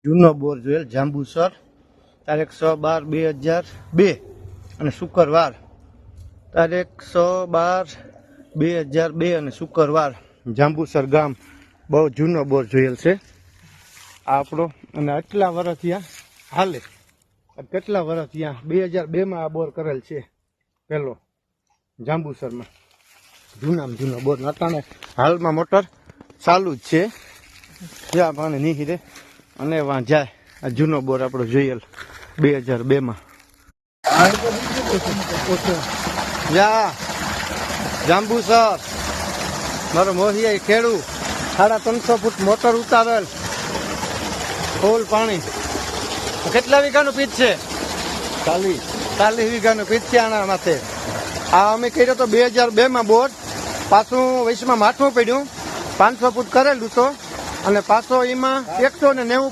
જૂનો બોર જોયેલ જાંબુસર, તારીખ 6/12/2002 અને શુક્રવાર, તારીખ 6/12/2002 અને શુક્રવાર. જાંબુસર ગામ બહુ જૂનો બોર જોયેલ છે આ આપણો. અને આટલા વર્ષ ત્યાં હાલે, કેટલા વર્ષ ત્યાં 2002માં આ બોર કરેલ છે પહેલો જાંબુસરમાં. જૂનામાં જૂનો બોર. અટાણે હાલમાં મોટર ચાલુ જ છે, જ્યાં પાણી નીકળે અને વાં જાય. આ જૂનો બોર આપણો જોયેલ 2002માં. યા જાંબુસર મારો મોહિયા ખેડૂ 350 ફૂટ મોટર ઉતારેલ, ફૂલ પાણી. કેટલા વીઘાનું પીચ છે? 40 વીઘાનું પીચ છે આના માથે. આ અમે કર્યો તો 2002માં બોર. પાછું વૈશમાં માઠું પડ્યું, 500 ફૂટ કરેલું તો, અને પાછો એમાં 190